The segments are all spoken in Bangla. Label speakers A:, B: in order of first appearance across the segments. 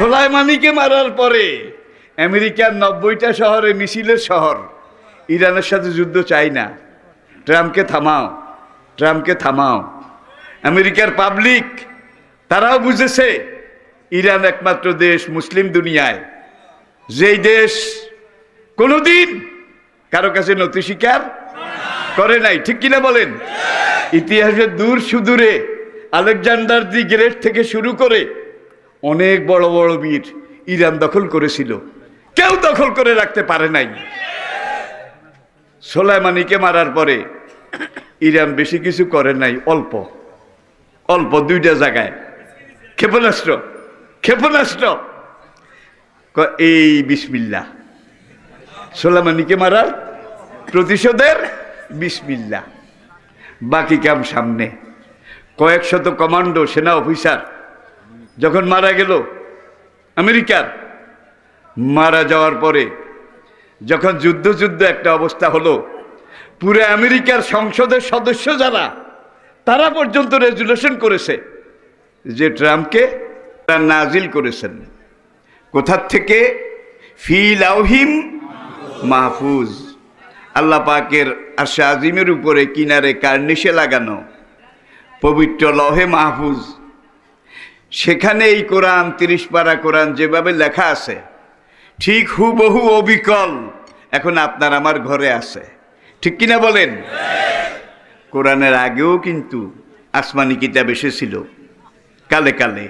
A: সোলাইমানিকে মারার পরে আমেরিকার 90টা শহরে মিছিলের শহর ইরানের সাথে যুদ্ধ চাই না, ট্রাম্পকে থামাও, ট্রাম্পকে থামাও। আমেরিকার পাবলিক তারাও বুঝেছে ইরান একমাত্র দেশ মুসলিম দুনিয়ায় যেই দেশ কোনোদিন কারো কাছে নথি স্বীকার করে নাই, ঠিক কিনা বলেন? ইতিহাসের দূর সুদূরে আলেকজান্ডার দি গ্রেট থেকে শুরু করে অনেক বড় বড় বীর ইরান দখল করেছিল, কেউ দখল করে রাখতে পারে নাই। সোলাইমানিকে মারার পরে ইরান বেশি কিছু করে নাই, অল্প অল্প 2টা জায়গায় ক্ষেপণাস্ত্র ক্ষেপণাস্ত্র এই বিসমিল্লাহ, সোলাইমানিকে মারার প্রতিশোধের বিসমিল্লাহ, বাকি কাম সামনে। কয়েক শত কমান্ডো সেনা অফিসার যখন মারা গেল আমেরিকার, মারা যাওয়ার পরে যখন যুদ্ধ একটা অবস্থা হলো, পুরো আমেরিকার সংসদের সদস্য যারা তারা পর্যন্ত রেজুলেশন করেছে যে ট্রাম্পকে নাজিল করেছেন কোথার থেকে, ফি লাউহিম মাহফুজ, আল্লাহ পাকের আরশে আজিমের উপরে কিনারে কার্নিশে লাগানো পবিত্র লৌহে মাহফুজ। সেখানে এই কোরআন 30 পারা কোরআন যেভাবে লেখা আছে ঠিক হুবহু অবিকল এখন আপনার আমার ঘরে আছে, ঠিক কিনা বলেন? কোরআনের আগেও কিন্তু আসমানি কিতাব এসেছিল কালে কালে।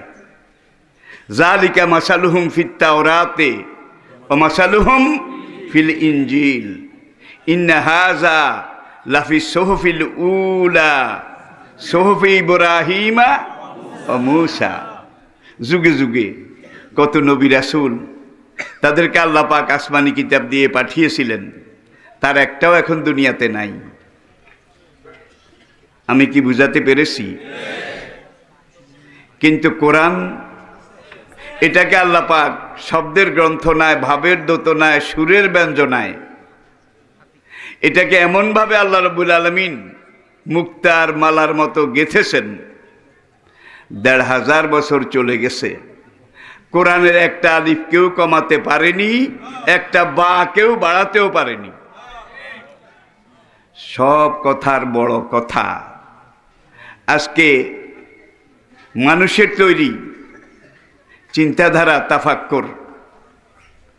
A: জালিকা মাসালুহুম ফিত তাওরাতে ওয়া মাসালুহুম ফিল ইনজিল ইন্না হাযা লাফিস সুহুফিল উলা সুহুফি ইব্রাহিমা ওয়া মূসা। যুগে যুগে কত নবী রাসূল তাদেরকে আল্লাহ পাক আসমানি কিতাব দিয়ে পাঠিয়েছিলেন, তার একটাও এখন দুনিয়াতে নাই। আমি কি বুঝাতে পেরেছি? কিন্তু কোরআন এটাকে আল্লাহ পাক শব্দের গ্রন্থ নয়, ভাবের দোতনায়, সুরের ব্যঞ্জনায় এটাকে এমনভাবে আল্লাহ রাব্বুল আলামিন মুক্তার মালার মতো গেঁথেছেন। ১৫০০ বছর চলে গেছে, কোরআনের একটা আলিফ কেউ কমাতে পারেনি, একটা বা কেউ বাড়াতেও পারেনি। সব কথার বড় কথা আজকে মানুষের তৈরি চিন্তাধারা, তাফাক্কুর,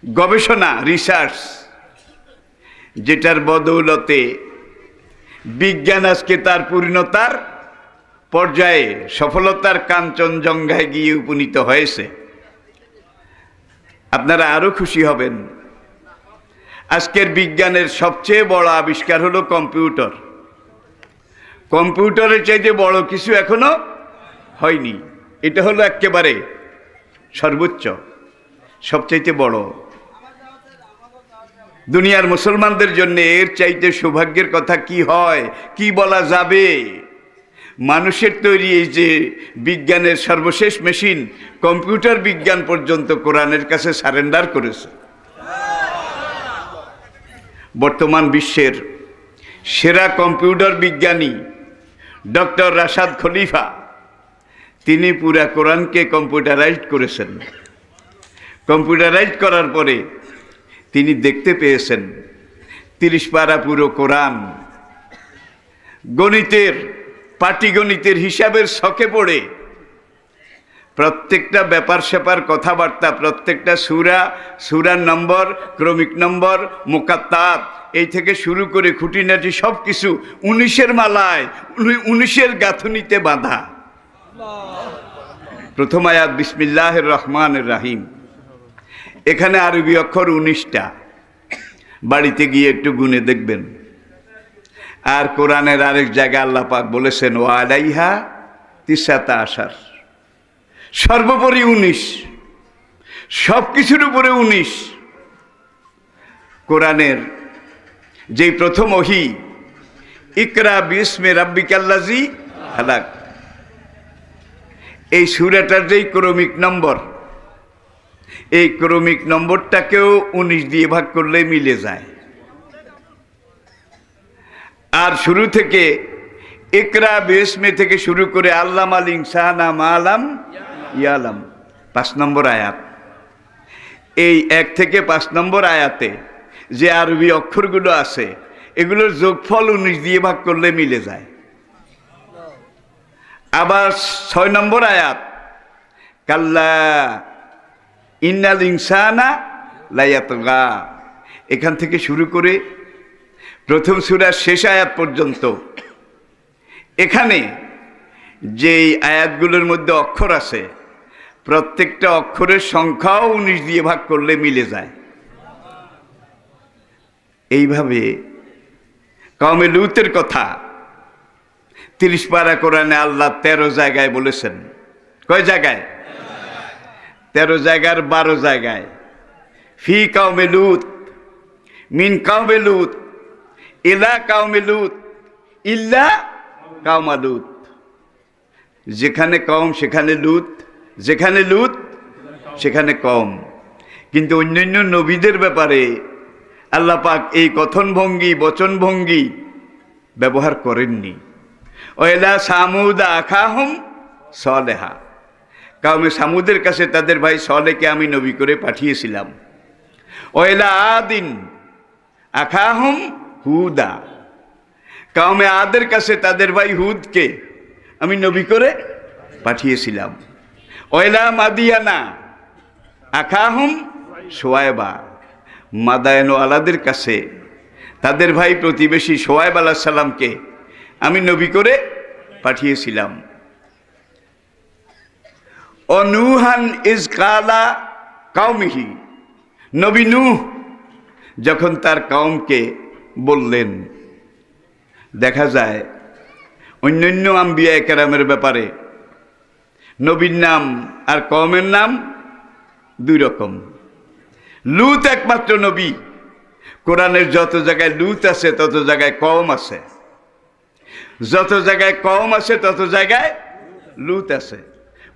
A: গবেষণা, রিসার্চ, যেটার বদৌলতে বিজ্ঞান আজকে তার পূর্ণতার পর্যায়ে সফলতার কাঞ্চনজঙ্ঘায় গিয়ে উপনীত হয়েছে। আপনারা আরো খুশি হবেন, আজকের বিজ্ঞানের সবচেয়ে বড় আবিষ্কার হলো কম্পিউটার। কম্পিউটারের চাইতে বড় কিছু এখনো হয়নি, এটা হলো একেবারে সর্বোচ্চ, সবচাইতে বড়। দুনিয়ার মুসলমানদের জন্য এর চাইতে সৌভাগ্যের কথা কি হয়, কি বলা যাবে? মানুষের তৈরি এই যে বিজ্ঞানের সর্বশেষ মেশিন কম্পিউটার বিজ্ঞান পর্যন্ত কোরআনের কাছে সারেন্ডার করেছে। বর্তমান বিশ্বের সেরা কম্পিউটার বিজ্ঞানী ডক্টর রাশাদ খলিফা, তিনি পুরা কোরআনকে কম্পিউটারাইজড করেছেন। কম্পিউটারাইজড করার পরে তিনি দেখতে পেয়েছেন 30 পারা পুরো কোরআন গণিতের, পাটিগণিতের হিসাবের ছকে পড়ে প্রত্যেকটা ব্যাপার স্যাপার, কথাবার্তা, প্রত্যেকটা সূরার নম্বর, ক্রমিক নম্বর, মুকাত্তাত, এই থেকে শুরু করে খুঁটিনাটি সব কিছু 19-এর মালায়, 19-এর গাঁথুনিতে বাঁধা। প্রথম আয়াত বিসমিল্লাহির রহমানির রহিম, এখানে আরবি অক্ষর 19টা, বাড়িতে গিয়ে একটু গুনে দেখবেন। আর কোরআনের আরেক জায়গায় আল্লাহ পাক বলেছেন ওয়া আলাইহা 19, সর্বোপরি 19, সব কিছুর উপরে 19। কোরআনের যেই প্রথম ওহী ইকরা বিসমি রাব্বিকাল্লাযী খালাক, এই সূরাটার যেই ক্রমিক নম্বর, এই ক্রমিক নম্বরটাকেও 19 দিয়ে ভাগ করলে মিলে যায়। আর শুরু থেকে ইকরা বিসমি থেকে শুরু করে আল্লামাল ইনসানা মা লাম ইয়ালাম 5 নম্বর আয়াত। এই 1 থেকে 5 নম্বর আয়াতে যে আরবি অক্ষরগুলো আছে এগুলোর যোগফল 19 দিয়ে ভাগ করলে মিলে যায়। আবার 6 নম্বর আয়াত কাল্লা ইন্নাল ইনসানা লায়াতগা, এখান থেকে শুরু করে প্রথম সূরার শেষ আয়াত পর্যন্ত এখানে যেই আয়াতগুলোর মধ্যে অক্ষর আছে প্রত্যেকটা অক্ষরের সংখ্যাও 19 দিয়ে ভাগ করলে মিলে যায়। এইভাবে কওমে লূতের কথা 30 পারা কোরআনে আল্লাহ 13 জায়গায় বলেছেন। কয় জায়গায়? 13 জায়গার 12 জায়গায় ফি কওমে লূত, মিন কওমে লূত, ইলা কওমে লূত, ইল্লা কওমা লূত। যেখানে কওম সেখানে লূত, যেখানে লূত সেখানে কওম। কিন্তু অন্যান্য নবীদের ব্যাপারে আল্লাহ পাক এই কথন ভঙ্গি বচন ভঙ্গি ব্যবহার করেননি। ওয়াইলা সামুদা আখাহুম সালেহা, কওমে সামুদের কাছে তাদের ভাই সালেহকে আমি নবী করে পাঠিয়েছিলাম। ওয়াইলা আদিন আখাহুম হুদা, কওমে আদের কাছে তাদের ভাই হুদকে আমি নবী করে পাঠিয়েছিলাম। ওয়াইলা মাদিয়ানা আখাহুম শুআয়বা, মাদায়ান আলাদের কাছে তাদের ভাই প্রতিবেশী শুআয়ব আলাইহিস সালামকে আমি নবী করে পাঠিয়েছিলাম। ও নূহান ইজ কালা কওমিহি, নবী নূহ যখন তার কওমকে বললেন। দেখা যায় অন্যান্য আম্বিয়া কেরামের ব্যাপারে নবীর নাম আর কওমের নাম 2 রকম। লূত একমাত্র নবী, কোরআনের যত জায়গায় লূত আছে তত জায়গায় কওম আছে, যত জায়গায় কওম আছে তত জায়গায় লূত আছে।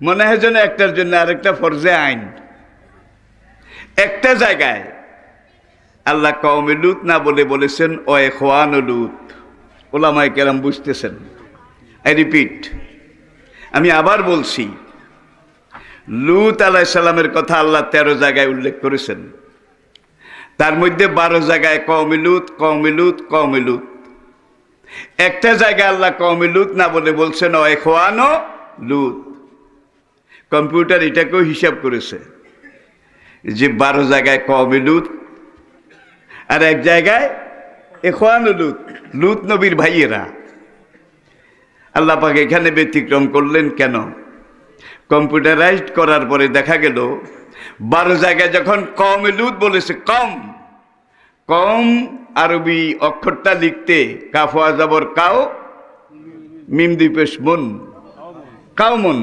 A: মনে হয় যেন একটার জন্য আরেকটা ফরজে আইন। একটা জায়গায় আল্লাহ কওমে লূত না বলে বলেছেন ও ইখওয়ান লূত। ওলামায়ে কেরাম বুঝতেছেন। আই রিপিট, আমি আবার বলছি, লূত আলাইহিস সালামের কথা আল্লাহ 13 জায়গায় উল্লেখ করেছেন। তার মধ্যে 12 জায়গায় কওমে লূত কওমে লূত কওমে লূত। একটা জায়গায় আল্লাহ কওমে লূত না বলে বলছেন ও ইখওয়ান লূত। কম্পিউটার এটাকেও হিসাব করেছে যে 12 জায়গায় কওমে লূত আর এক জায়গায় ইখওয়ান লূত, লূত নবীর ভাইয়েরা। আল্লাহ পাক এখানে ব্যতিক্রম করলেন কেন? কম্পিউটারাইজড করার পরে দেখা গেল 12 জায়গায় যখন কওমে লূত বলেছে, কম আরবি অক্ষরটা লিখতে কাফ ওয়া জবর কাও, মিম 2 পেশ মুন, কাউমুন।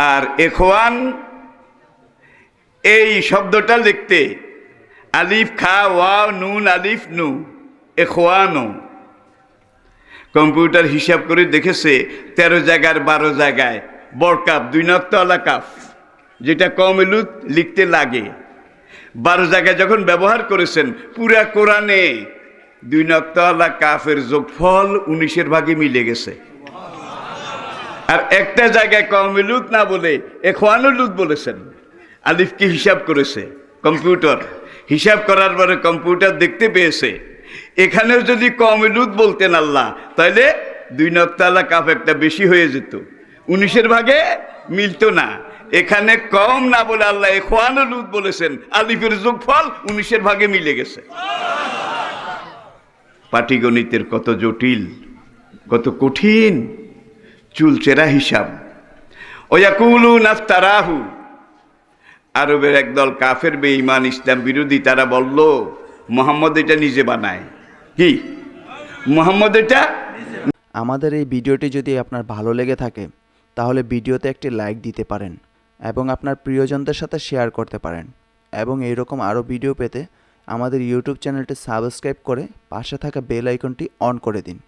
A: আর ইখওয়ান এই শব্দটা লিখতে আলিফ খা ওয়াও নুন আলিফ নু, ইখওয়ানু। কম্পিউটার হিসাব করে দেখেছে 13 জায়গার 12 জায়গায় বড় কাফ 2 নক্তাওয়ালা কাফ, যেটা কওমে লূত লিখতে লাগে। 12 জায়গায় যখন ব্যবহার করেছেন পুরা কোরআনে 2 নক্তাওয়ালা কাফের যোগফল 19-এর ভাগে মিলে গেছে। আর একটা জায়গায় কওমে লূত না বলে ইখওয়ান লূত বলেছেন। আলিফকে হিসাব করেছে কম্পিউটার, হিসাব করার পরে কম্পিউটার দেখতে পেয়েছে এখানেও যদি কওমে লূত বলতেন আল্লাহ, তাহলে 2 নক্তাওয়ালা কাফ একটা বেশি হয়ে যেত, 19-এর ভাগে মিলতো না। এখানে কম না বলে আল্লাহ ইখওয়ান লূত বলেছেন, আলিফের যোগফল 19-এর ভাগে মিলে গেছে। পাটিগণিতের কত জটিল, কত কঠিন, চুলচেরা হিসাব। ওয়াকুলুন আফতারাহু, আরবের একদল কাফের বেঈমান ইসলাম বিরোধী তারা বলল মুহাম্মদ এটা নিজে বানায়। কি মুহাম্মদ এটা?
B: আমাদের এই ভিডিওটি যদি আপনার ভালো লেগে থাকে তাহলে ভিডিওতে একটি লাইক দিতে পারেন এবং আপনার প্রিয়জনদের সাথে শেয়ার করতে পারেন। এবং এইরকম আরও ভিডিও পেতে আমাদের ইউটিউব চ্যানেলটি সাবস্ক্রাইব করে পাশে থাকা বেল আইকনটি অন করে দিন।